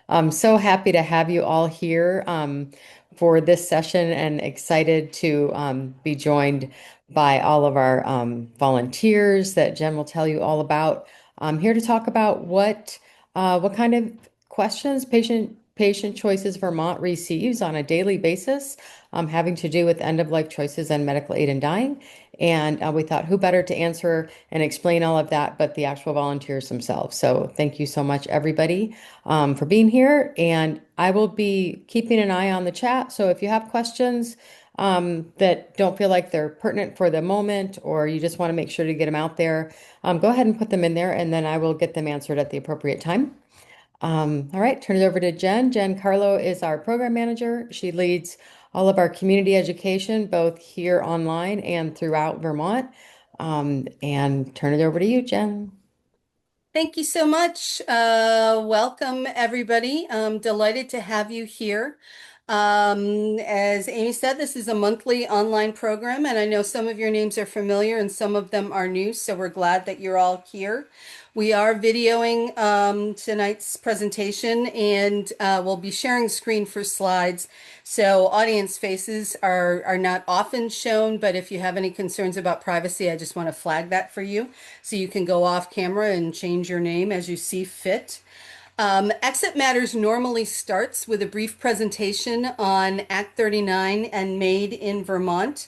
I'm so happy to have you all here for this session and excited to be joined by all of our volunteers that Jen will tell you all about. I'm here to talk about what kind of questions Patient Choices Vermont receives on a daily basis, having to do with end of life choices and medical aid in dying. And we thought, who better to answer and explain all of that but the actual volunteers themselves. So thank you so much, everybody, for being here. And I will be keeping an eye on the chat. So if you have questions that don't feel like they're pertinent for the moment, or you just want to make sure to get them out there, go ahead and put them in there, and then I will get them answered at the appropriate time. All right, turn it over to Jen. Jen Carlo is our program manager. She leads all of our community education, both here online and throughout Vermont. And turn it over to you, Jen. Thank you so much. Welcome, everybody. I'm delighted to have you here. As Amy said, this is a monthly online program, and I know some of your names are familiar and some of them are new, so we're glad that you're all here. We are videoing tonight's presentation, and we'll be sharing screen for slides. So audience faces are not often shown, but if you have any concerns about privacy, I just want to flag that for you. So you can go off camera and change your name as you see fit. Exit Matters normally starts with a brief presentation on Act 39 and Made in Vermont,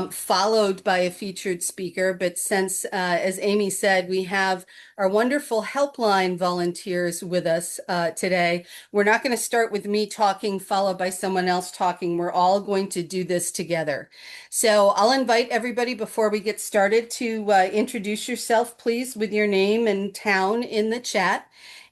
followed by a featured speaker. But since, as Amy said, we have our wonderful helpline volunteers with us today, we're not going to start with me talking, followed by someone else talking. We're all going to do this together. So I'll invite everybody before we get started to introduce yourself, please, with your name and town in the chat.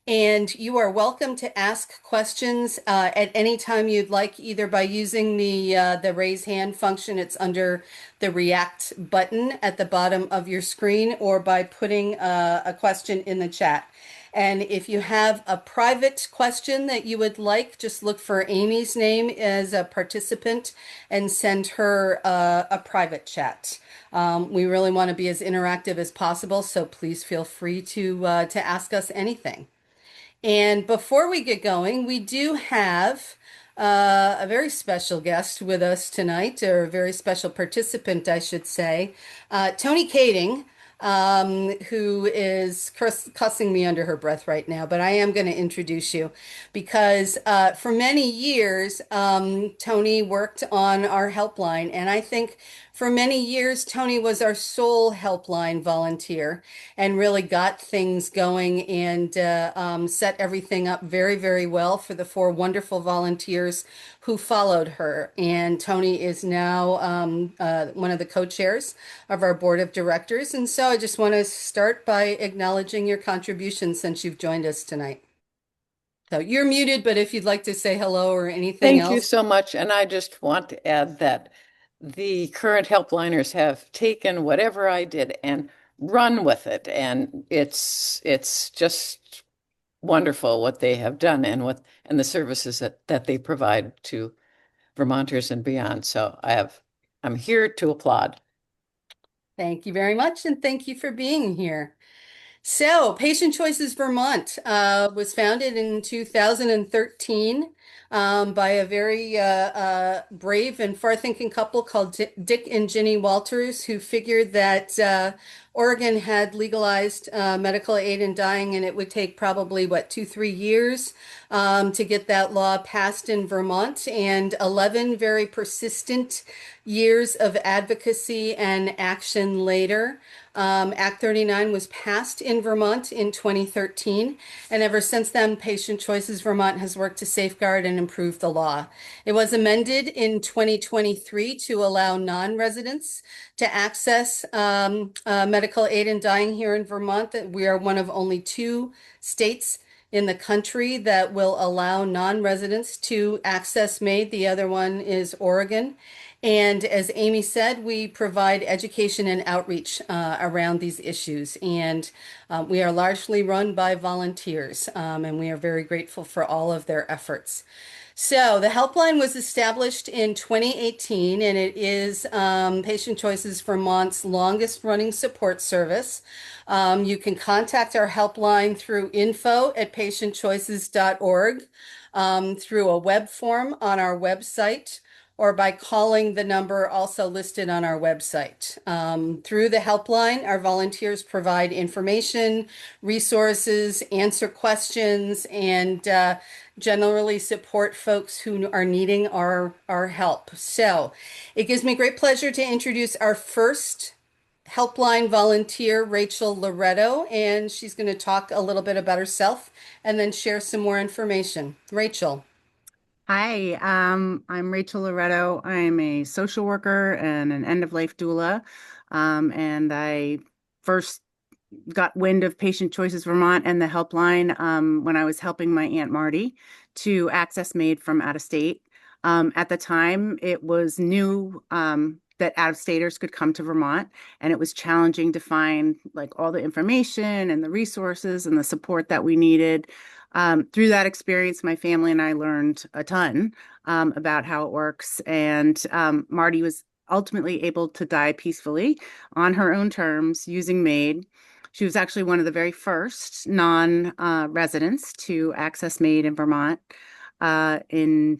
And you are welcome to ask questions at any time you'd like, either by using the raise hand function. It's under the React button at the bottom of your screen, or by putting a question in the chat. And if you have a private question that you would like, just look for Amy's name as a participant and send her a private chat. We really want to be as interactive as possible, so please feel free to ask us anything. And before we get going, we do have a very special guest with us tonight, or a very special participant, I should say, Tony Kading, who is cussing me under her breath right now, but I am going to introduce you because for many years, Tony worked on our helpline, and I think for many years, Tony was our sole helpline volunteer and really got things going and set everything up very, very well for the four wonderful volunteers who followed her. And Tony is now one of the co-chairs of our board of directors. And so I just want to start by acknowledging your contributions since you've joined us tonight. So you're muted, but if you'd like to say hello or anything Thank you else. so much. And I just want to add that the current helpliners have taken whatever I did and run with it. And it's just wonderful what they have done and the services that they provide to Vermonters and beyond. So I'm here to applaud. Thank you very much, and thank you for being here. So, Patient Choices Vermont was founded in 2013 by a very brave and far-thinking couple called Dick and Ginny Walters, who figured that Oregon had legalized medical aid in dying, and it would take probably, what, 2, 3 years to get that law passed in Vermont, and 11 very persistent years of advocacy and action later. Act 39 was passed in Vermont in 2013, and ever since then, Patient Choices Vermont has worked to safeguard and improve the law. It was amended in 2023 to allow non-residents to access medical aid in dying here in Vermont. That we are one of only 2 states in the country that will allow non-residents to access MAID. The other one is Oregon. And as Amy said, we provide education and outreach around these issues. And we are largely run by volunteers, and we are very grateful for all of their efforts. So the helpline was established in 2018, and it is Patient Choices Vermont's longest running support service. You can contact our helpline through info@patientchoices.org, through a web form on our website, or by calling the number also listed on our website. Through the helpline, our volunteers provide information, resources, answer questions, and generally support folks who are needing our help. So it gives me great pleasure to introduce our first helpline volunteer, Rachel Loretto, and she's going to talk a little bit about herself and then share some more information. Rachel. Hi, I'm Rachel Loretto. I'm a social worker and an end-of-life doula. And I first got wind of Patient Choices Vermont and the helpline when I was helping my Aunt Marty to access MAID from out of state. At the time, it was new that out-of-staters could come to Vermont, and it was challenging to find like all the information and the resources and the support that we needed. Through that experience, my family and I learned a ton about how it works. And Marty was ultimately able to die peacefully on her own terms using MAID. She was actually one of the very first non-residents to access MAID in Vermont in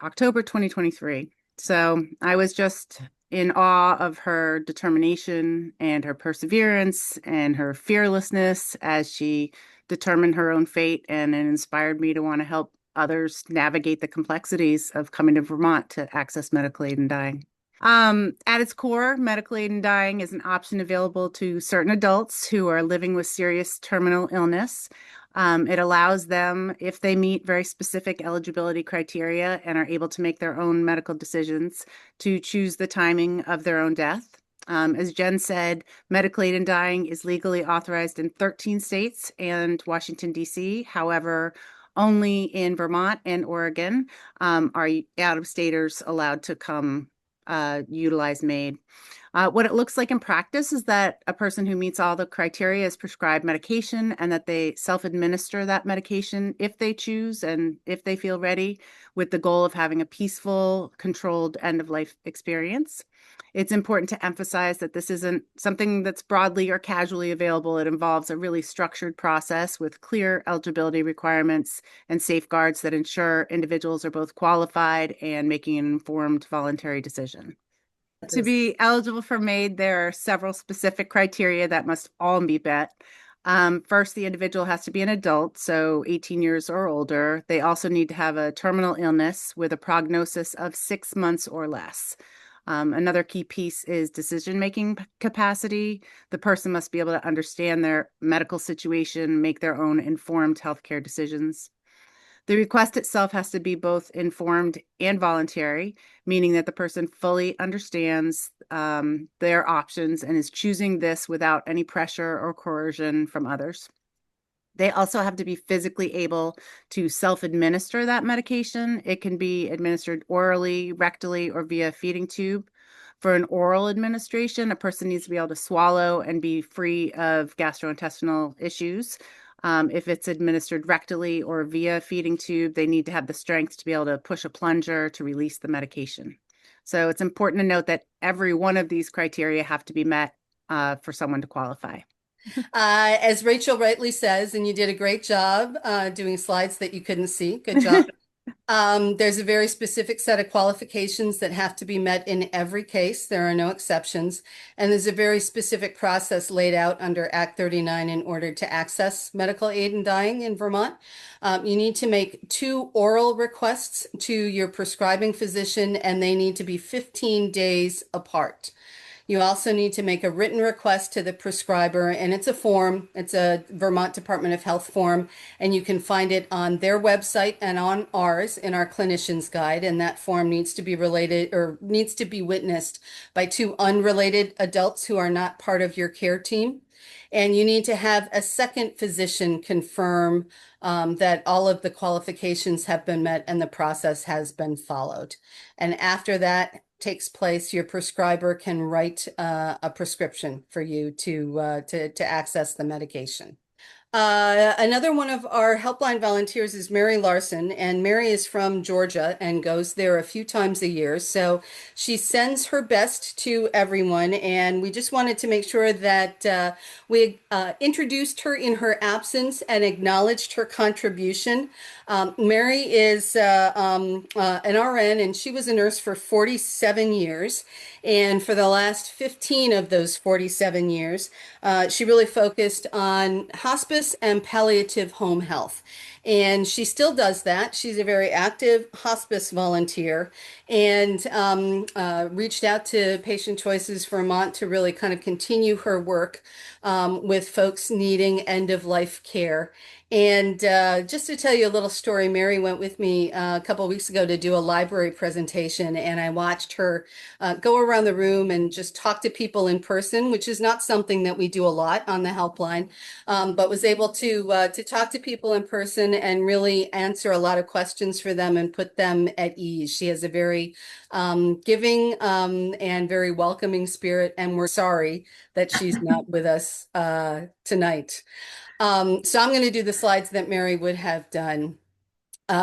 October 2023. So I was just in awe of her determination and her perseverance and her fearlessness as she determined her own fate, and it inspired me to want to help others navigate the complexities of coming to Vermont to access medical aid in dying. At its core, medical aid in dying is an option available to certain adults who are living with serious terminal illness. It allows them, if they meet very specific eligibility criteria and are able to make their own medical decisions, to choose the timing of their own death. As Jen said, medical aid in dying is legally authorized in 13 states and Washington, D.C. However, only in Vermont and Oregon are out-of-staters allowed to come utilize MAID. What it looks like in practice is that a person who meets all the criteria is prescribed medication, and that they self-administer that medication if they choose and if they feel ready, with the goal of having a peaceful, controlled end-of-life experience. It's important to emphasize that this isn't something that's broadly or casually available. It involves a really structured process with clear eligibility requirements and safeguards that ensure individuals are both qualified and making an informed voluntary decision. To be eligible for MAID, there are several specific criteria that must all be met. First, the individual has to be an adult, so 18 years or older. They also need to have a terminal illness with a prognosis of 6 months or less. Another key piece is decision-making capacity. The person must be able to understand their medical situation, make their own informed healthcare decisions. The request itself has to be both informed and voluntary, meaning that the person fully understands their options and is choosing this without any pressure or coercion from others. They also have to be physically able to self-administer that medication. It can be administered orally, rectally, or via feeding tube. For an oral administration, a person needs to be able to swallow and be free of gastrointestinal issues. If it's administered rectally or via feeding tube, they need to have the strength to be able to push a plunger to release the medication. So it's important to note that every one of these criteria have to be met for someone to qualify. As Rachel rightly says, and you did a great job doing slides that you couldn't see. Good job. There's a very specific set of qualifications that have to be met in every case. There are no exceptions. And there's a very specific process laid out under Act 39 in order to access medical aid in dying in Vermont. You need to make 2 oral requests to your prescribing physician, and they need to be 15 days apart. You also need to make a written request to the prescriber, and it's a form. It's a Vermont Department of Health form, and you can find it on their website and on ours in our clinician's guide. And that form needs to be related or needs to be witnessed by 2 unrelated adults who are not part of your care team. And you need to have a second physician confirm that all of the qualifications have been met and the process has been followed. And after that, takes place, your prescriber can write a prescription for you to access the medication. Another one of our helpline volunteers is Mary Larson, and Mary is from Georgia and goes there a few times a year. So she sends her best to everyone, and we just wanted to make sure that we introduced her in her absence and acknowledged her contribution. Mary is an RN, and she was a nurse for 47 years. And for the last 15 of those 47 years, she really focused on hospice and palliative home health. And she still does that. She's a very active hospice volunteer and reached out to Patient Choices Vermont to really kind of continue her work with folks needing end of life care. And just to tell you a little story, Mary went with me a couple of weeks ago to do a library presentation, and I watched her go around the room and just talk to people in person, which is not something that we do a lot on the helpline, but was able to talk to people in person and really answer a lot of questions for them and put them at ease. She has a very giving and very welcoming spirit, and we're sorry that she's not with us tonight. So I'm going to do the slides that Mary would have done.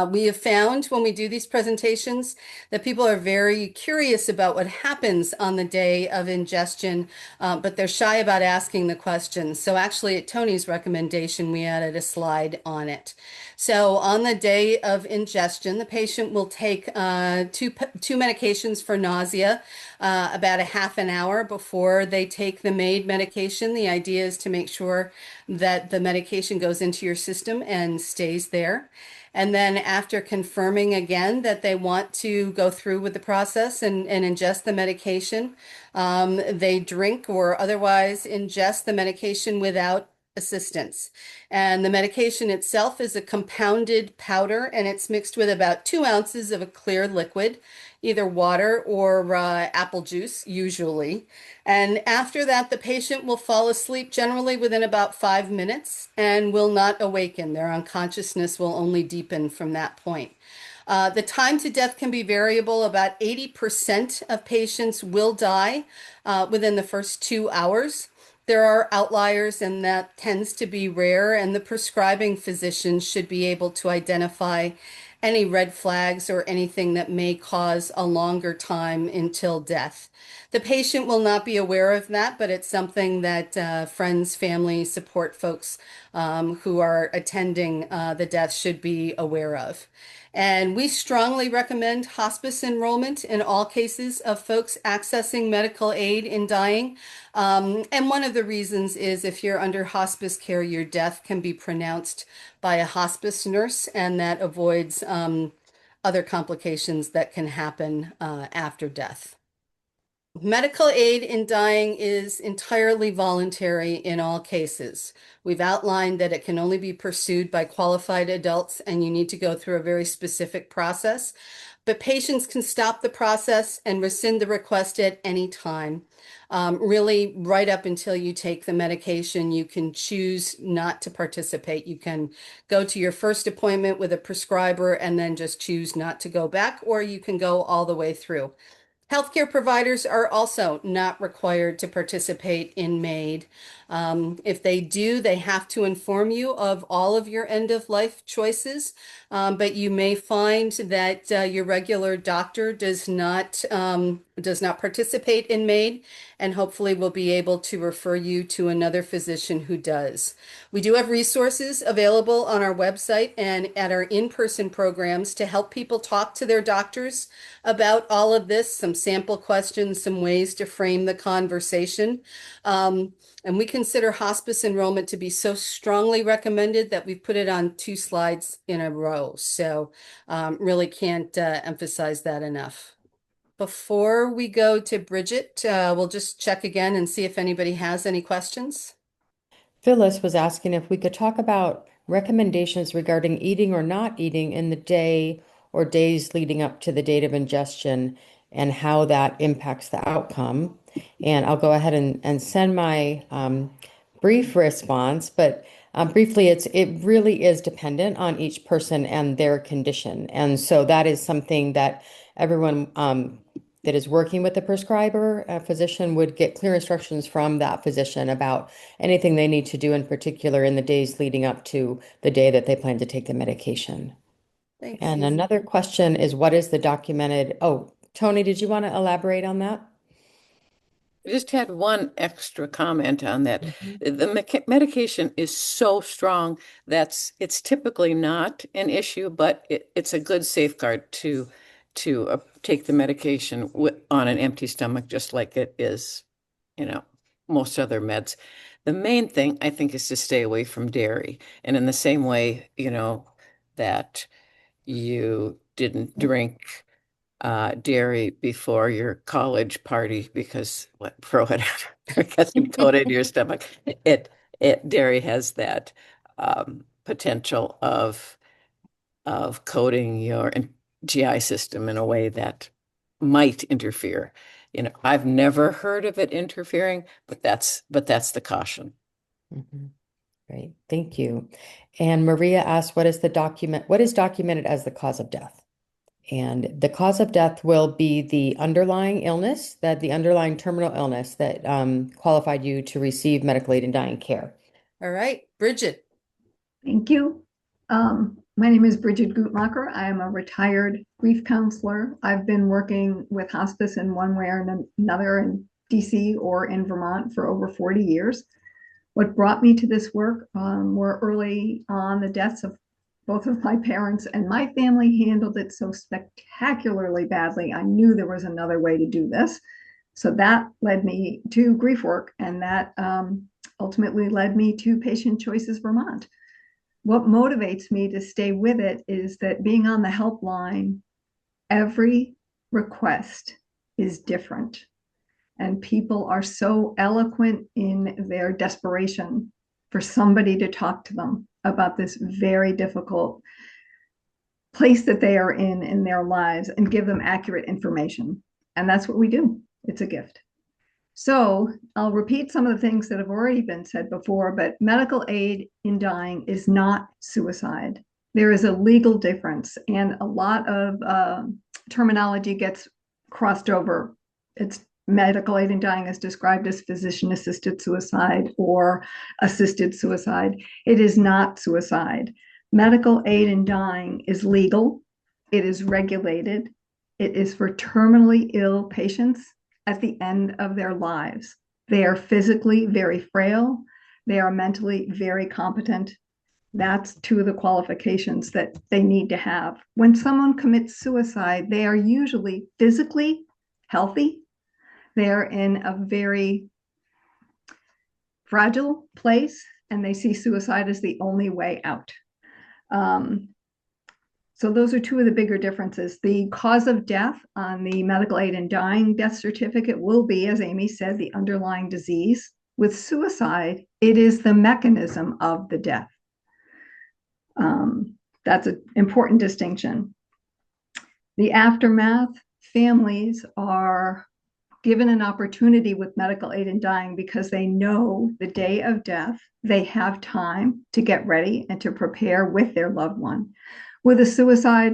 We have found when we do these presentations that people are very curious about what happens on the day of ingestion, but they're shy about asking the questions. So actually at Tony's recommendation, we added a slide on it. So on the day of ingestion, the patient will take two medications for nausea about a half an hour before they take the MAID medication. The idea is to make sure that the medication goes into your system and stays there. And then after confirming again that they want to go through with the process and ingest the medication, they drink or otherwise ingest the medication without assistance. And the medication itself is a compounded powder, and it's mixed with about 2 ounces of a clear liquid, either water or apple juice, usually. And after that, the patient will fall asleep generally within about 5 minutes and will not awaken. Their unconsciousness will only deepen from that point. The time to death can be variable. About 80% of patients will die within the first 2 hours. There are outliers, and that tends to be rare, and the prescribing physician should be able to identify any red flags or anything that may cause a longer time until death. The patient will not be aware of that, but it's something that friends, family, support folks who are attending the death should be aware of. And we strongly recommend hospice enrollment in all cases of folks accessing medical aid in dying. And one of the reasons is if you're under hospice care, your death can be pronounced by a hospice nurse, and that avoids other complications that can happen after death. Medical aid in dying is entirely voluntary in all cases. We've outlined that it can only be pursued by qualified adults, and you need to go through a very specific process. But patients can stop the process and rescind the request at any time. Really, right up until you take the medication, you can choose not to participate. You can go to your first appointment with a prescriber and then just choose not to go back, or you can go all the way through. Healthcare providers are also not required to participate in MAID. If they do, they have to inform you of all of your end of life choices, but you may find that your regular doctor does not participate in MAID, and hopefully will be able to refer you to another physician who does. We do have resources available on our website and at our in-person programs to help people talk to their doctors about all of this, some sample questions, some ways to frame the conversation. And we consider hospice enrollment to be so strongly recommended that we've put it on 2 slides in a row. So really can't emphasize that enough. Before we go to Bridget, we'll just check again and see if anybody has any questions. Phyllis was asking if we could talk about recommendations regarding eating or not eating in the day or days leading up to the date of ingestion and how that impacts the outcome. And I'll go ahead and send my brief response, but briefly, it really is dependent on each person and their condition. And so that is something that everyone that is working with the prescriber, a physician would get clear instructions from that physician about anything they need to do in particular in the days leading up to the day that they plan to take the medication. Thanks, And Susan. another question is, what is the documented? Oh, Tony, did you want to elaborate on that? I just had one extra comment on that. Mhm. The medication is so strong that's it's typically not an issue, but it's a good safeguard to take the medication on an empty stomach, just like it is, you know, most other meds. The main thing I think is to stay away from dairy, and in the same way, that you didn't drink dairy before your college party because what prohibitive gets coated in your stomach. It dairy has that potential of coating your GI system in a way that might interfere. I've never heard of it interfering, but that's the caution. Mhm. Great, thank you. And Maria asked, what is documented as the cause of death? And the cause of death will be the underlying illness, the underlying terminal illness that qualified you to receive medical aid in dying care. All right, Bridget. Thank you. My name is Bridget Guttmacher. I am a retired grief counselor. I've been working with hospice in one way or another in DC or in Vermont for over 40 years. What brought me to this work were early on the deaths of both of my parents, and my family handled it so spectacularly badly. I knew there was another way to do this. So that led me to grief work, and that ultimately led me to Patient Choices Vermont. What motivates me to stay with it is that being on the helpline, every request is different. And people are so eloquent in their desperation for somebody to talk to them about this very difficult place that they are in their lives and give them accurate information. And that's what we do. It's a gift. So I'll repeat some of the things that have already been said before, but medical aid in dying is not suicide. There is a legal difference, and a lot of terminology gets crossed over. It's medical aid in dying is described as physician-assisted suicide or assisted suicide. It is not suicide. Medical aid in dying is legal. It is regulated. It is for terminally ill patients at the end of their lives. They are physically very frail. They are mentally very competent. That's two of the qualifications that they need to have. When someone commits suicide, they are usually physically healthy. They're in a very fragile place, and they see suicide as the only way out. So those are two of the bigger differences. The cause of death on the medical aid in dying death certificate will be, as Amy said, the underlying disease. With suicide, it is the mechanism of the death. That's an important distinction. The aftermath, families are given an opportunity with medical aid in dying because they know the day of death, they have time to get ready and to prepare with their loved one. With a suicide,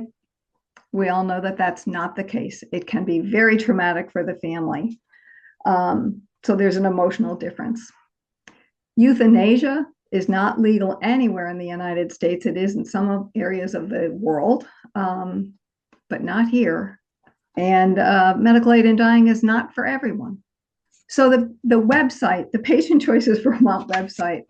we all know that that's not the case. It can be very traumatic for the family. So there's an emotional difference. Euthanasia is not legal anywhere in the United States. It is in some areas of the world, but not here. And medical aid in dying is not for everyone. So the website, the Patient Choices Vermont website,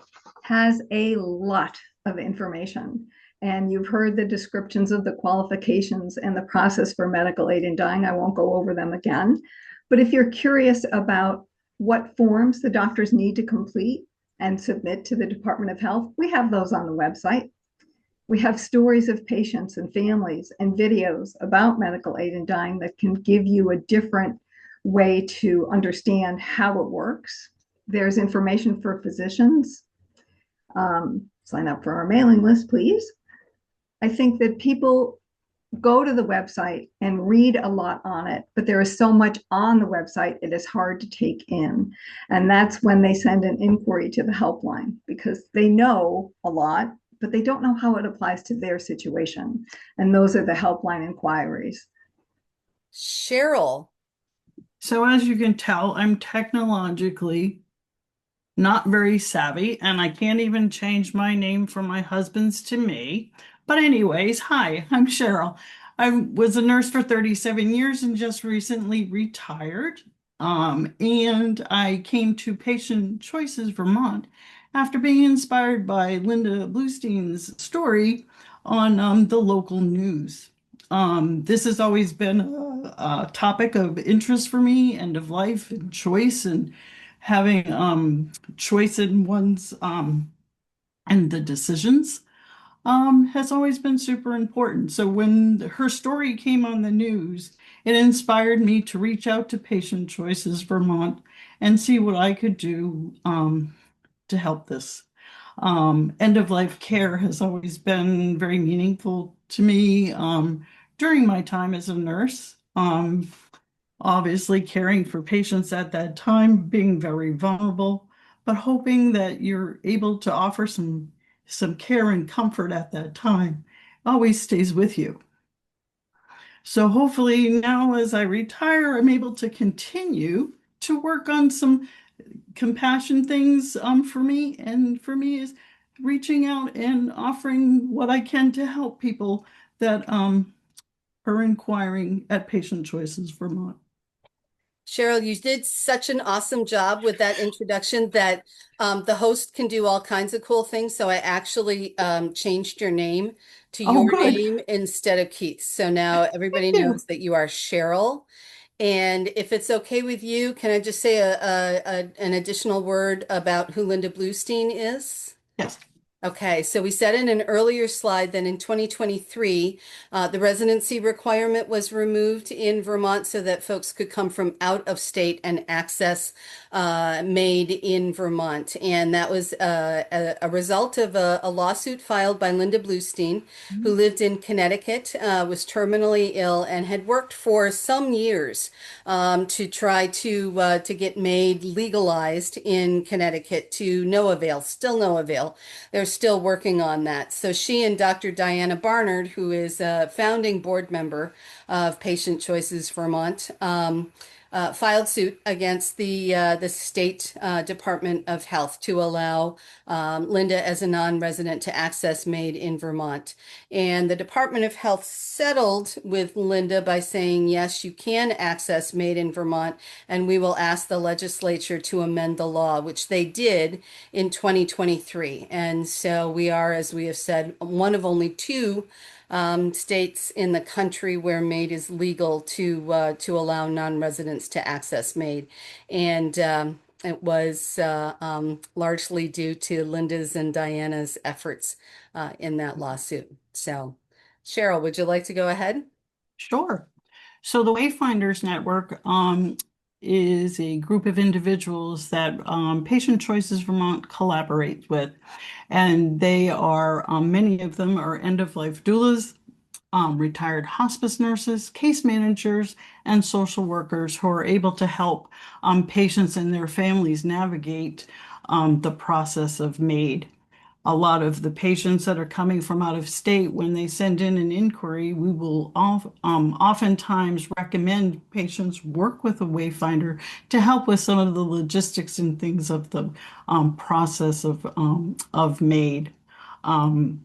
has a lot of information. And you've heard the descriptions of the qualifications and the process for medical aid in dying. I won't go over them again. But if you're curious about what forms the doctors need to complete and submit to the Department of Health, we have those on the website. We have stories of patients and families and videos about medical aid in dying that can give you a different way to understand how it works. There's information for physicians. Sign up for our mailing list, please. I think that people go to the website and read a lot on it, but there is so much on the website, it is hard to take in. And that's when they send an inquiry to the helpline because they know a lot, but they don't know how it applies to their situation. And those are the helpline inquiries. Cheryl. So as you can tell, I'm technologically not very savvy, and I can't even change my name from my husband's to me. But anyways, hi, I'm Cheryl. I was a nurse for 37 years and just recently retired. And I came to Patient Choices Vermont after being inspired by Linda Bluestein's story on the local news. This has always been a topic of interest for me, end of life and choice, and having choice in one's and the decisions has always been super important. So when her story came on the news, it inspired me to reach out to Patient Choices Vermont and see what I could do to help this. End of life care has always been very meaningful to me during my time as a nurse. Obviously caring for patients at that time, being very vulnerable, but hoping that you're able to offer some care and comfort at that time always stays with you. So hopefully now as I retire, I'm able to continue to work on some compassion things for me. And for me is reaching out and offering what I can to help people that are inquiring at Patient Choices Vermont. Cheryl, you did such an awesome job with that introduction that the host can do all kinds of cool things. So I actually changed your name to Oh, your good. name instead of Keith. So now everybody Thank you. knows that you are Cheryl. And if it's okay with you, can I just say an additional word about who Linda Bluestein is? Yes. Okay, so we said in an earlier slide that in 2023, the residency requirement was removed in Vermont so that folks could come from out of state and access MAID in Vermont. And that was a result of a lawsuit filed by Linda Bluestein, who lived in Connecticut, was terminally ill, and had worked for some years to try to get MAID legalized in Connecticut, to no avail, still no avail. They're still working on that. So she and Dr. Diana Barnard, who is a founding board member of Patient Choices Vermont, filed suit against the state Department of Health to allow Linda as a non-resident to access MAID in Vermont. And the Department of Health settled with Linda by saying, yes, you can access MAID in Vermont, and we will ask the legislature to amend the law, which they did in 2023. And so we are, as we have said, one of only two states in the country where MAID is legal to allow non-residents to access MAID. And it was largely due to Linda's and Diana's efforts in that lawsuit. So, Cheryl, would you like to go ahead? Sure. So the Wayfinders Network is a group of individuals that Patient Choices Vermont collaborates with. And they are, many of them are end-of-life doulas, retired hospice nurses, case managers, and social workers who are able to help patients and their families navigate the process of MAID. A lot of the patients that are coming from out of state, when they send in an inquiry, we will oftentimes recommend patients work with a Wayfinder to help with some of the logistics and things of the process of MAID. And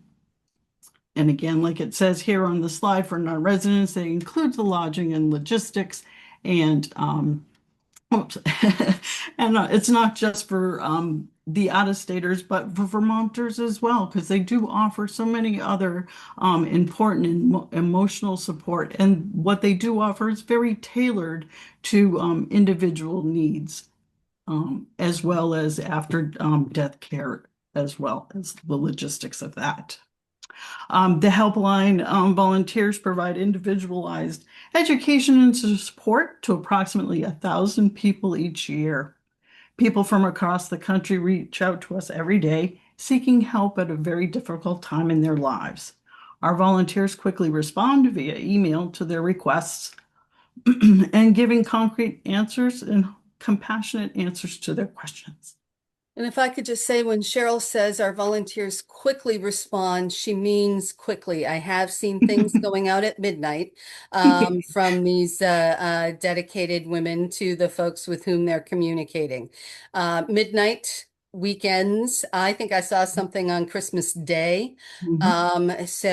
again, like it says here on the slide, for non-residents, they include the lodging and logistics. And oops. And it's not just for the out-of-staters, but for Vermonters as well, because they do offer so many other important emotional support. And what they do offer is very tailored to individual needs, as well as after death care, as well as the logistics of that. The helpline volunteers provide individualized education and support to approximately 1,000 people each year. People from across the country reach out to us every day, seeking help at a very difficult time in their lives. Our volunteers quickly respond via email to their requests and giving concrete answers and compassionate answers to their questions. And if I could just say, when Cheryl says our volunteers quickly respond, she means quickly. I have seen things going out at midnight from these dedicated women to the folks with whom they're communicating. Midnight, weekends. I think I saw something on Christmas Day. It's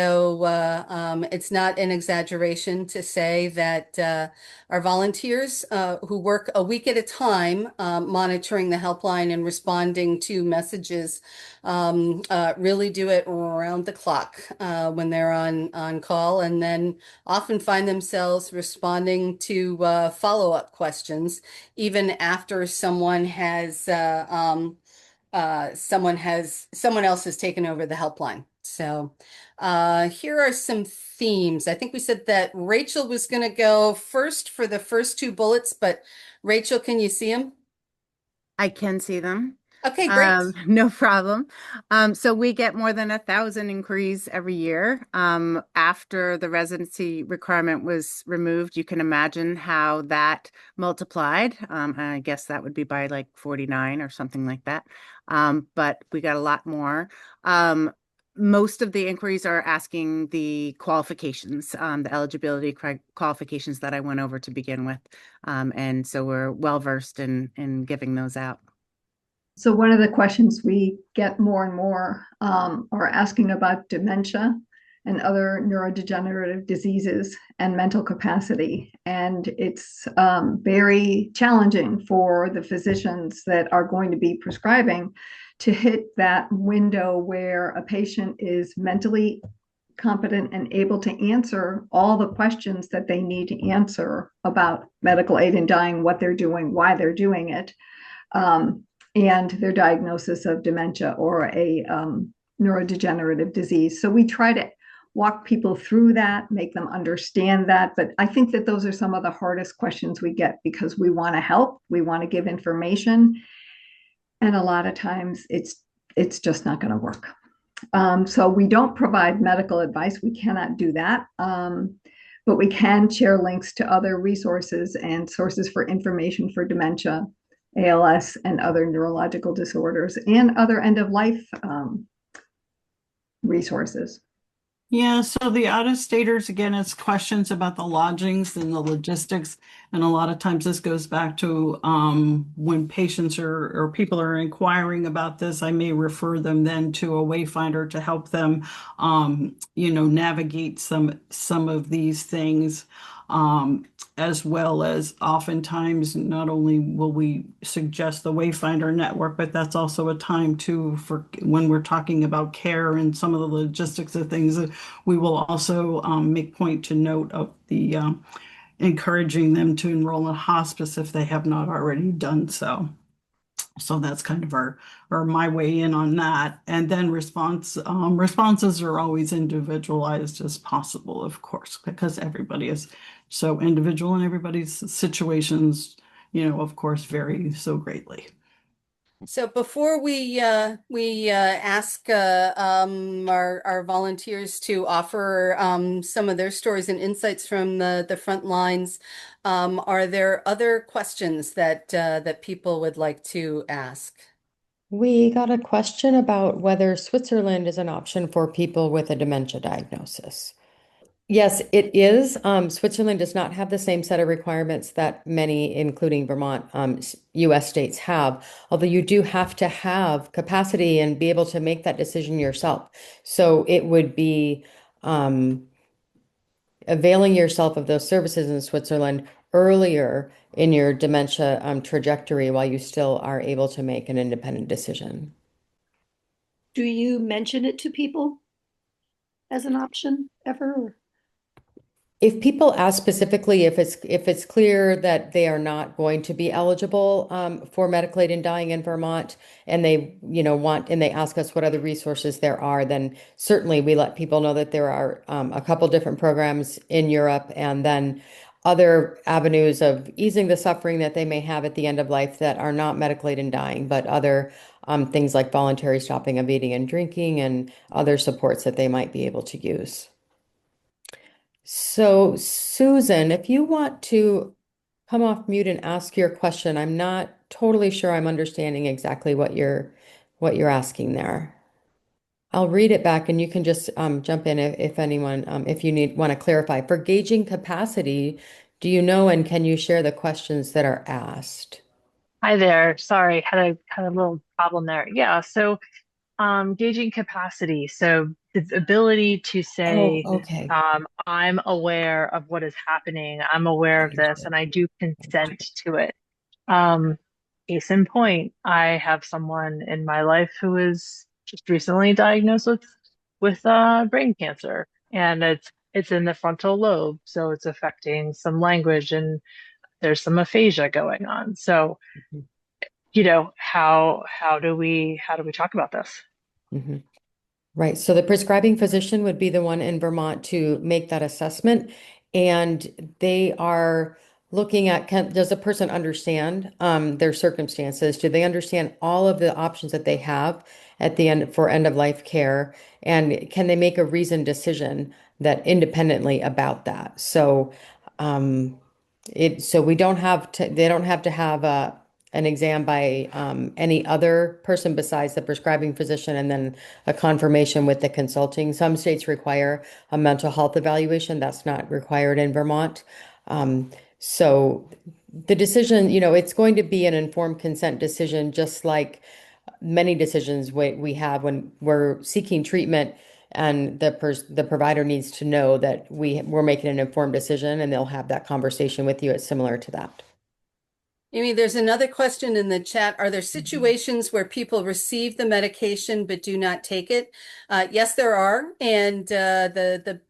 not an exaggeration to say that our volunteers who work a week at a time monitoring the helpline and responding to messages really do it around the clock when they're on call, and then often find themselves responding to follow-up questions even after someone else has taken over the helpline. So here are some themes. I think we said that Rachel was going to go first for the first two bullets, but Rachel, can you see them? I can see them. Okay, great. No problem. So we get more than 1,000 inquiries every year. After the residency requirement was removed, you can imagine how that multiplied. I guess that would be by like 49 or something like that. But we got a lot more. Most of the inquiries are asking the qualifications, the eligibility qualifications that I went over to begin with. And so we're well versed in giving those out. So one of the questions we get more and more are asking about dementia and other neurodegenerative diseases and mental capacity. And it's very challenging for the physicians that are going to be prescribing to hit that window where a patient is mentally competent and able to answer all the questions that they need to answer about medical aid in dying, what they're doing, why they're doing it. And their diagnosis of dementia or a neurodegenerative disease. So we try to walk people through that, make them understand that. But I think that those are some of the hardest questions we get because we want to help, we want to give information, and a lot of times it's just not going to work. So we don't provide medical advice. We cannot do that. But we can share links to other resources and sources for information for dementia, ALS, and other neurological disorders, and other end-of-life resources. Yeah, so the out-of-staters, again, it's questions about the lodgings and the logistics. And a lot of times this goes back to when patients or people are inquiring about this, I may refer them then to a wayfinder to help them, navigate some of these things. As well as oftentimes not only will we suggest the Wayfinder network, but that's also a time too for when we're talking about care and some of the logistics of things. We will also make point to note of the encouraging them to enroll in hospice if they have not already done so. So that's kind of my way in on that. And then responses are always individualized as possible, of course, because everybody is so individual and everybody's situations, of course, vary so greatly. So before we ask our volunteers to offer some of their stories and insights from the front lines, are there other questions that people would like to ask? We got a question about whether Switzerland is an option for people with a dementia diagnosis. Yes, it is. Switzerland does not have the same set of requirements that many, including Vermont, US states have, although you do have to have capacity and be able to make that decision yourself. So it would be availing yourself of those services in Switzerland earlier in your dementia trajectory while you still are able to make an independent decision. Do you mention it to people as an option ever? If people ask specifically if it's clear that they are not going to be eligible for medical aid in dying in Vermont, and they they ask us what other resources there are, then certainly we let people know that there are a couple different programs in Europe, and then other avenues of easing the suffering that they may have at the end of life that are not medical aid in dying, but other things like voluntary stopping of eating and drinking and other supports that they might be able to use. So, Susan, if you want to come off mute and ask your question, I'm not totally sure I'm understanding exactly what you're asking there. I'll read it back and you can just jump in if anyone, if you want to clarify. For gauging capacity, do you know and can you share the questions that are asked? Hi there. Sorry, had a little problem there. Yeah, so gauging capacity. So the ability to Oh, say, okay. I'm aware of what is happening. I'm aware of this, Understood. and I do consent to it. Um, Case in point, I have someone in my life who is just recently diagnosed with brain cancer, and it's in the frontal lobe, so it's affecting some language, and there's some aphasia going on. So Mhm. how do we talk about this? Mhm. Right. So the prescribing physician would be the one in Vermont to make that assessment. And they are looking at, does a person understand their circumstances? Do they understand all of the options that they have at the end for end of life care? And can they make a reasoned decision that independently about that? So um, so we don't have to, they don't have to have an exam by any other person besides the prescribing physician and then a confirmation with the consulting. Some states require a mental health evaluation. That's not required in Vermont. Um, so the decision, it's going to be an informed consent decision, just like many decisions we have when we're seeking treatment, and the provider needs to know that we're making an informed decision, and they'll have that conversation with you. It's similar to that. Amy, there's another question in the chat. Are there situations where people receive the medication but do not take it? Yes, there are, and the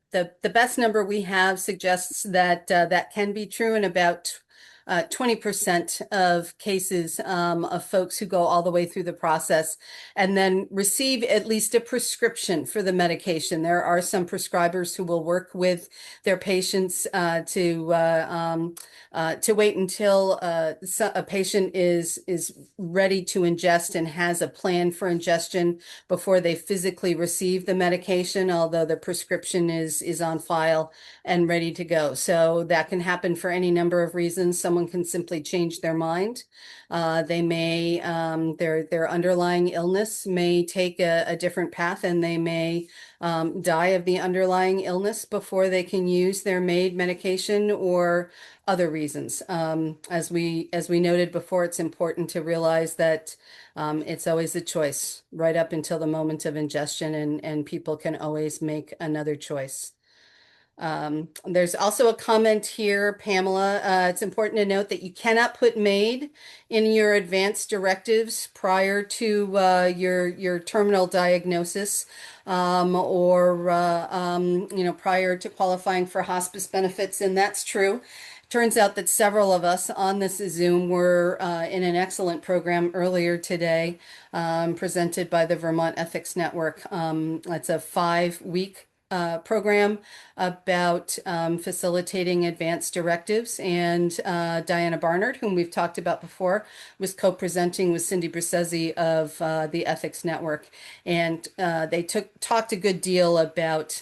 best number we have suggests that that can be true in about 20% of cases of folks who go all the way through the process and then receive at least a prescription for the medication. There are some prescribers who will work with their patients to wait until a patient is ready to ingest and has a plan for ingestion before they physically receive the medication, although the prescription is on file and ready to go. So that can happen for any number of reasons. Someone can simply change their mind. They may their underlying illness may take a different path, and they may die of the underlying illness before they can use their MAID medication, or other reasons. As we noted before, it's important to realize that it's always a choice right up until the moment of ingestion, and people can always make another choice. There's also a comment here, Pamela. It's important to note that you cannot put MAID in your advanced directives prior to your terminal diagnosis, or prior to qualifying for hospice benefits, and that's true. Turns out that several of us on this Zoom were in an excellent program earlier today, presented by the Vermont Ethics Network. It's a 5-week program about facilitating advanced directives. And Diana Barnard, whom we've talked about before, was co-presenting with Cindy Brissesi of the Ethics Network. And they talked a good deal about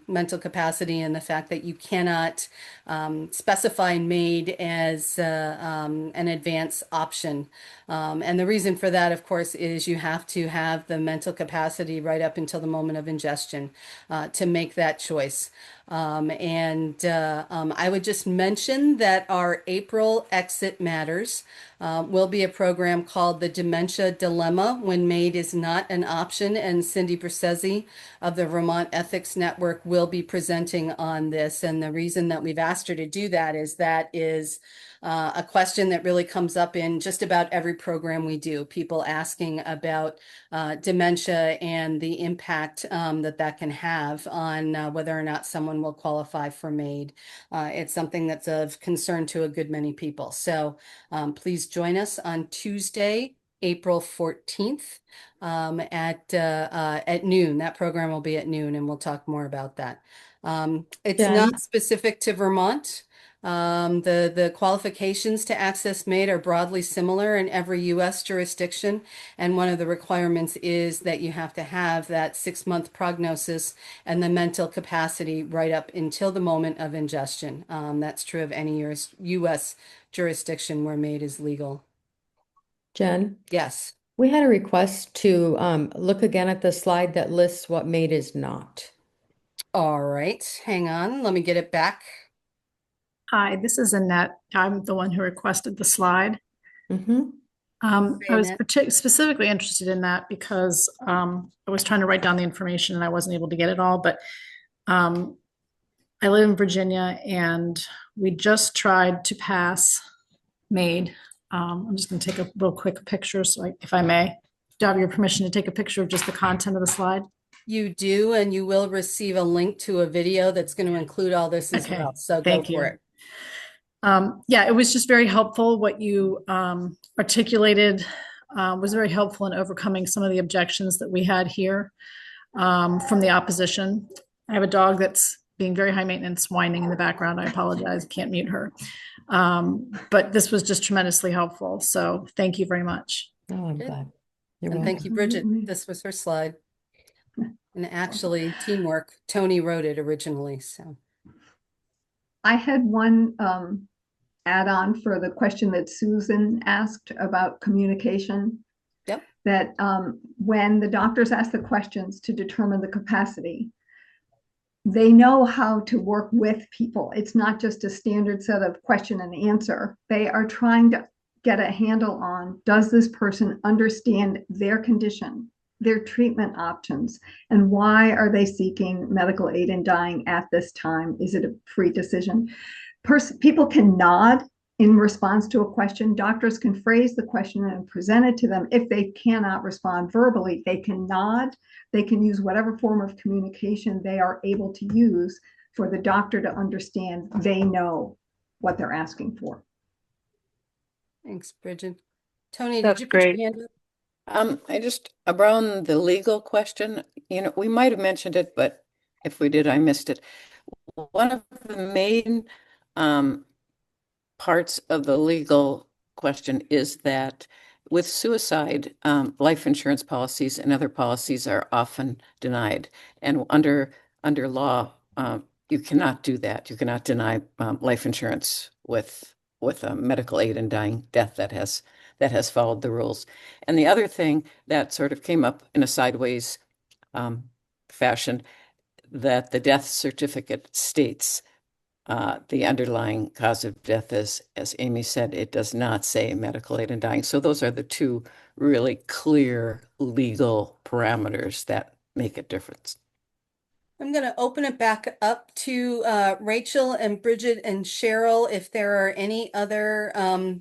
mental capacity and the fact that you cannot specify MAID as an advance option. And the reason for that, of course, is you have to have the mental capacity right up until the moment of ingestion to make that choice. I would just mention that our April Exit Matters will be a program called The Dementia Dilemma When MAID is Not an Option, and Cindy Brissesi of the Vermont Ethics Network will be presenting on this. And the reason that we've asked her to do that is a question that really comes up in just about every program we do. People asking about dementia and the impact that can have on whether or not someone will qualify for MAID. It's something that's of concern to a good many people. So please join us on Tuesday, April 14th at noon. That program will be at noon, and we'll talk more about that. It's Jen? not specific to Vermont. The qualifications to access MAID are broadly similar in every U.S. jurisdiction, and one of the requirements is that you have to have that 6-month prognosis and the mental capacity right up until the moment of ingestion. That's true of any U.S. jurisdiction where MAID is legal. Jen, Yes. we had a request to look again at the slide that lists what MAID is not. All right. Hang on. Let me get it back. Hi, this is Annette. I'm the one who requested the slide. Mm-hmm. I was Annette. specifically interested in that because I was trying to write down the information and I wasn't able to get it all. But I live in Virginia and we just tried to pass MAID. I'm just going to take a real quick picture, so if I may. Do I have your permission to take a picture of just the content of the slide? You do, and you will receive a link to a video that's going to include all this as Okay, well. So go thank for you. it. Yeah, it was just very helpful. What you articulated was very helpful in overcoming some of the objections that we had here from the opposition. I have a dog that's being very high maintenance, whining in the background. I apologize, can't mute her. But this was just tremendously helpful. So thank you very much. Oh, I'm Good. glad. You're And thank you, welcome. Bridget. This was her slide. And actually, teamwork. Tony wrote it originally. So I had one add-on for the question that Susan asked about communication. yep. That when the doctors ask the questions to determine the capacity, they know how to work with people. It's not just a standard set of question and answer. They are trying to get a handle on, does this person understand their condition, their treatment options, and why are they seeking medical aid in dying at this time? Is it a free decision? People can nod in response to a question. Doctors can phrase the question and present it to them. If they cannot respond verbally, they can nod. They can use whatever form of communication they are able to use for the doctor to understand they know what they're asking for. Thanks, Bridget. Tony, did That's you put great. your hand up? I just, around the legal question, we might have mentioned it, but if we did, I missed it. One of the main parts of the legal question is that with suicide, life insurance policies and other policies are often denied. And under law, you cannot do that. You cannot deny life insurance with a medical aid in dying death that has followed the rules. And the other thing that sort of came up in a sideways fashion, that the death certificate states the underlying cause of death is, as Amy said, it does not say medical aid in dying. So those are the two really clear legal parameters that make a difference. I'm going to open it back up to Rachel and Bridget and Cheryl if there are any other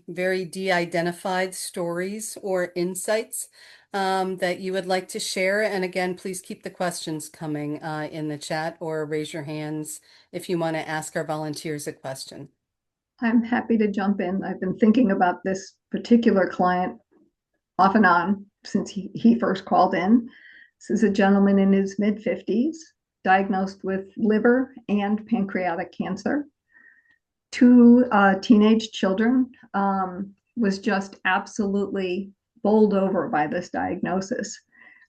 very de-identified stories or insights that you would like to share. And again, please keep the questions coming in the chat or raise your hands if you want to ask our volunteers a question. I'm happy to jump in. I've been thinking about this particular client off and on since he first called in. This is a gentleman in his mid-50s, diagnosed with liver and pancreatic cancer. 2 teenage children, was just absolutely bowled over by this diagnosis.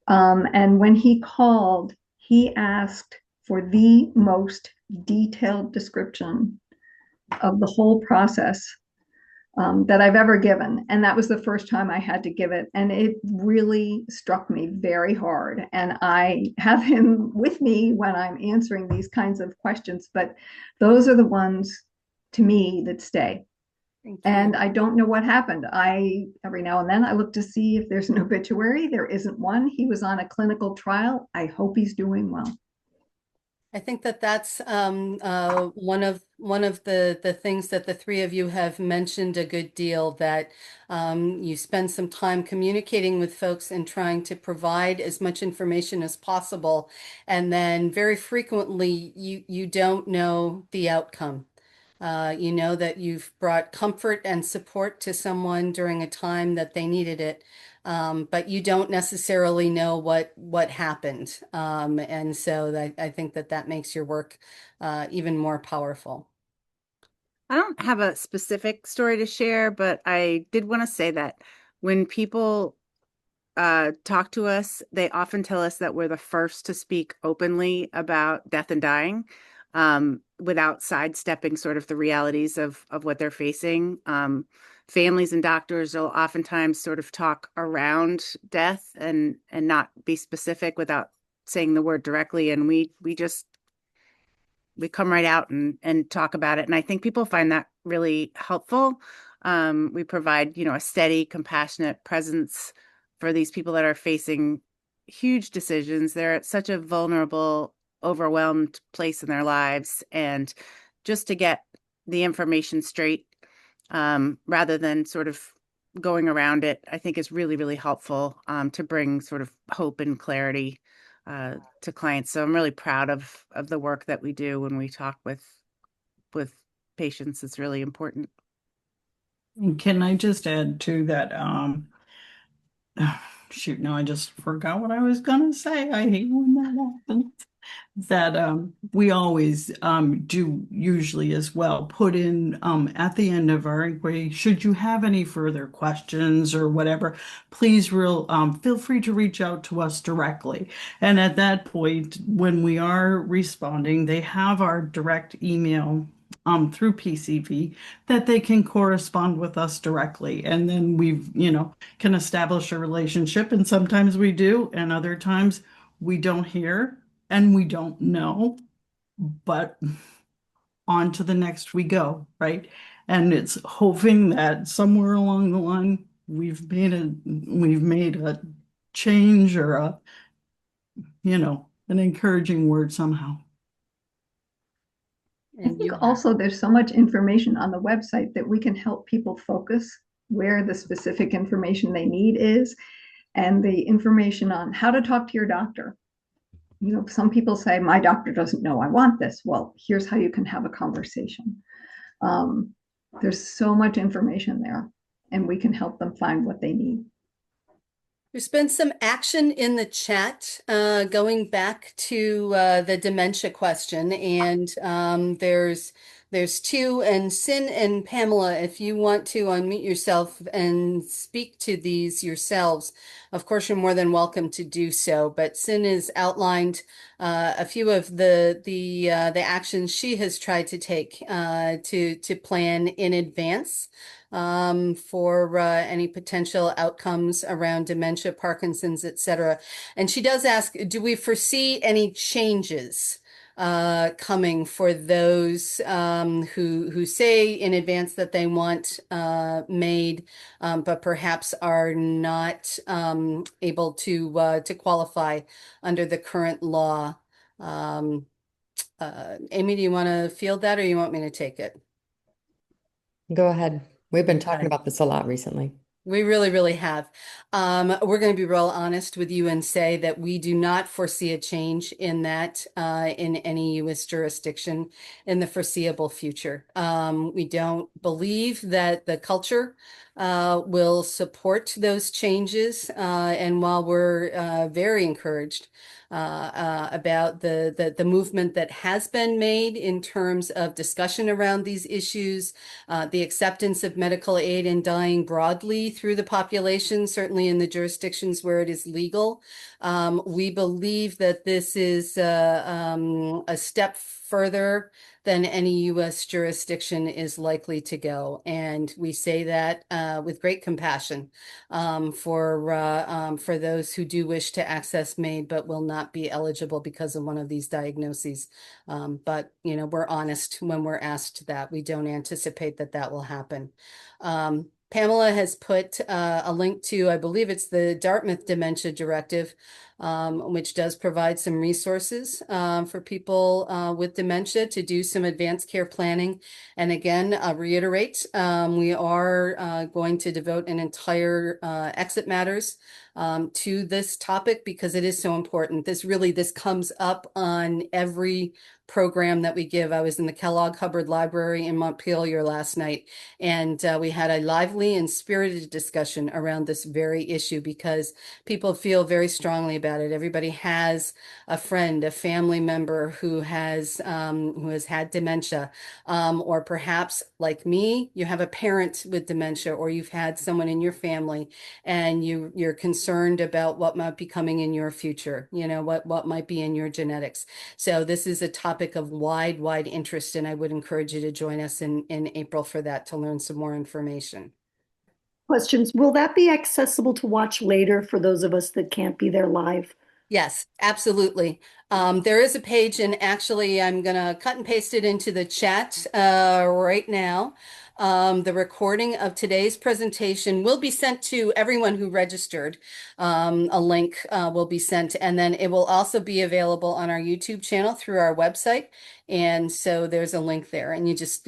And when he called, he asked for the most detailed description of the whole process that I've ever given. And that was the first time I had to give it. And it really struck me very hard. And I have him with me when I'm answering these kinds of questions, but those are the ones to me that stay. And I don't know what happened. Every now and then I look to see if there's an obituary. There isn't one. He was on a clinical trial. I hope he's doing well. I think that that's one of the things that the three of you have mentioned a good deal, that you spend some time communicating with folks and trying to provide as much information as possible. And then very frequently you don't know the outcome. You know that you've brought comfort and support to someone during a time that they needed it. But you don't necessarily know what happened. And so I think that makes your work even more powerful. I don't have a specific story to share, but I did want to say that when people talk to us, they often tell us that we're the first to speak openly about death and dying. without sidestepping sort of the realities of what they're facing. Families and doctors will oftentimes sort of talk around death and not be specific without saying the word directly. And we come right out and talk about it. And I think people find that really helpful. We provide, a steady, compassionate presence for these people that are facing huge decisions. They're at such a vulnerable, overwhelmed place in their lives. And just to get the information straight, rather than sort of going around it, I think is really, really helpful to bring sort of hope and clarity to clients. So I'm really proud of the work that we do when we talk with patients. It's really important. And can I just add to that? Shoot, now I just forgot what I was gonna say. I hate when that happens. That we always do usually as well put in at the end of our inquiry, should you have any further questions or whatever, please feel free to reach out to us directly. And at that point, when we are responding, they have our direct email through PCV that they can correspond with us directly. And then we've, can establish a relationship. And sometimes we do, and other times we don't hear and we don't know, but on to the next we go, right? And it's hoping that somewhere along the line we've made a change or an encouraging word somehow. I think also there's so much information on the website that we can help people focus where the specific information they need is, and the information on how to talk to your doctor. Some people say, my doctor doesn't know I want this. Well, here's how you can have a conversation. There's so much information there, and we can help them find what they need. There's been some action in the chat going back to the dementia question, and there's two, and Sin and Pamela, if you want to unmute yourself and speak to these yourselves, of course you're more than welcome to do so. But Sin has outlined a few of the actions she has tried to take to plan in advance for any potential outcomes around dementia, Parkinson's, etc. And she does ask, do we foresee any changes coming for those who say in advance that they want MAID, but perhaps are not able to qualify under the current law? Amy, do you want to field that, or you want me to take it? Go ahead. We've been talking about this a lot recently. We really, really have. We're going to be real honest with you and say that we do not foresee a change in that in any U.S. jurisdiction in the foreseeable future. We don't believe that the culture will support those changes. And while we're very encouraged about the movement that has been made in terms of discussion around these issues, the acceptance of medical aid in dying broadly through the population, certainly in the jurisdictions where it is legal. We believe that this is a step further than any U.S. jurisdiction is likely to go. And we say that with great compassion for those who do wish to access MAID but will not be eligible because of one of these diagnoses. But, we're honest when we're asked that. We don't anticipate that will happen. Pamela has put a link to, I believe it's the Dartmouth Dementia Directive, which does provide some resources for people with dementia to do some advanced care planning. And again, I'll reiterate, we are going to devote an entire Exit Matters to this topic because it is so important. This comes up on every program that we give. I was in the Kellogg Hubbard Library in Montpelier last night, and we had a lively and spirited discussion around this very issue because people feel very strongly about it. Everybody has a friend, a family member who has had dementia, or perhaps like me, you have a parent with dementia, or you've had someone in your family, and you're concerned about what might be coming in your future. What might be in your genetics. So this is a topic topic of wide interest, and I would encourage you to join us in April for that to learn some more information. Questions. Will that be accessible to watch later for those of us that can't be there live? Yes, absolutely. There is a page, and actually, I'm going to cut and paste it into the chat right now. The recording of today's presentation will be sent to everyone who registered. A link will be sent, and then it will also be available on our YouTube channel through our website. And so there's a link there, and you just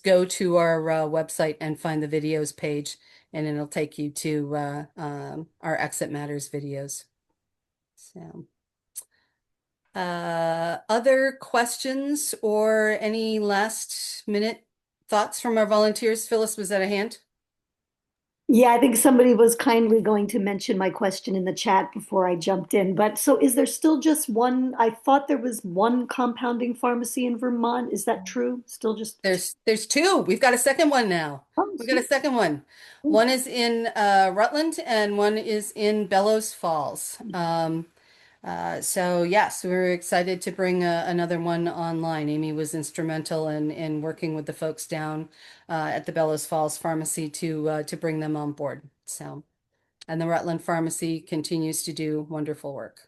go to our website and find the videos page, and it'll take you to our Exit Matters videos. So, other questions or any last minute thoughts from our volunteers? Phyllis, was that a hand? Yeah, I think somebody was kindly going to mention my question in the chat before I jumped in. But so is there still just one? I thought there was one compounding pharmacy in Vermont. Is that true? Still just There's two. We've got a second one now. Oh, We've got a second one. One is in Rutland and one is in Bellows Falls. So yes, we're excited to bring another one online. Amy was instrumental in working with the folks down at the Bellows Falls Pharmacy to bring them on board. So, and the Rutland Pharmacy continues to do wonderful work.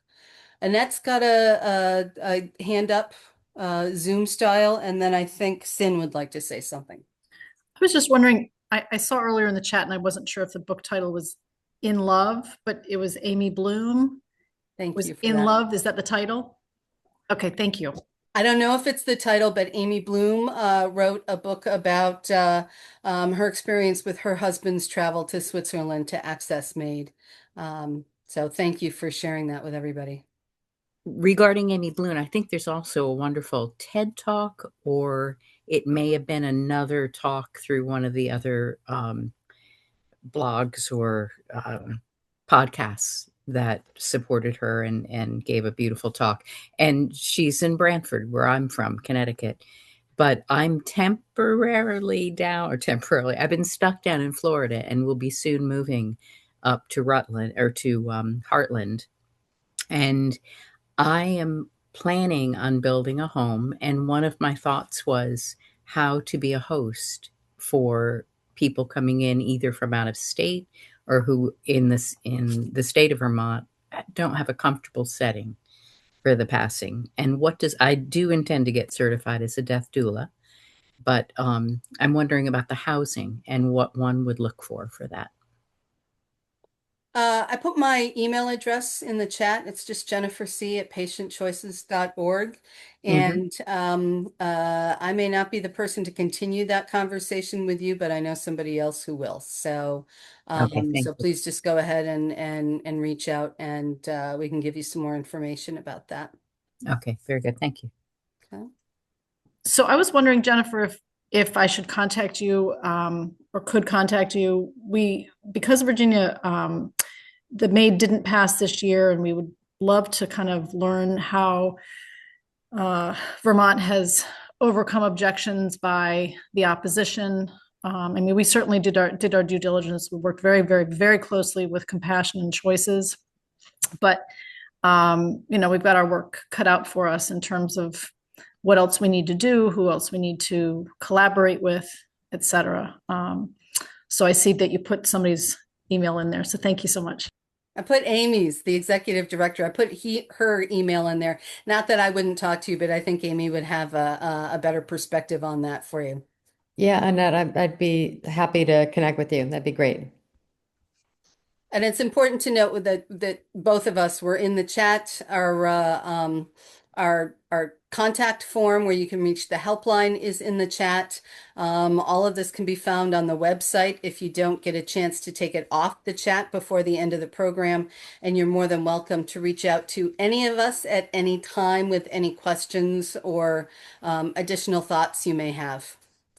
Annette's got a hand up, Zoom style, and then I think Sin would like to say something. I was just wondering, I saw earlier in the chat and I wasn't sure if the book title was In Love, but it was Amy Bloom. Thank Was you for In that. Love, is that the title? Okay, thank you. I don't know if it's the title, but Amy Bloom wrote a book about her experience with her husband's travel to Switzerland to access MAID. So thank you for sharing that with everybody. Regarding Amy Bloom, I think there's also a wonderful TED Talk, or it may have been another talk through one of the other blogs or podcasts that supported her and gave a beautiful talk. And she's in Brantford, where I'm from, Connecticut. But I'm temporarily, I've been stuck down in Florida and will be soon moving up to Rutland or to Heartland. And I am planning on building a home. And one of my thoughts was how to be a host for people coming in either from out of state or who in the state of Vermont don't have a comfortable setting for the passing. And I do intend to get certified as a death doula, but I'm wondering about the housing and what one would look for that. I put my email address in the chat. It's just jenniferc@patientchoices.org. And I may not be the person to continue that conversation with you, but I know somebody else who will. So, Okay, thank so you. please just go ahead and reach out, and we can give you some more information about that. Okay, very good. Thank you. Okay. So I was wondering, Jennifer, if I should contact you or could contact you. Because Virginia, the MAID didn't pass this year, and we would love to kind of learn how Vermont has overcome objections by the opposition. I mean, we certainly did our due diligence. We worked very, very, very closely with Compassion and Choices, but we've got our work cut out for us in terms of what else we need to do, who else we need to collaborate with, et cetera. So I see that you put somebody's email in there. So thank you so much. I put Amy's, the executive director. I put her email in there. Not that I wouldn't talk to you, but I think Amy would have a better perspective on that for you. Yeah, Annette, I'd be happy to connect with you. That'd be great. And it's important to note that both of us were in the chat. Our contact form where you can reach the helpline is in the chat. All of this can be found on the website if you don't get a chance to take it off the chat before the end of the program. And you're more than welcome to reach out to any of us at any time with any questions or additional thoughts you may have.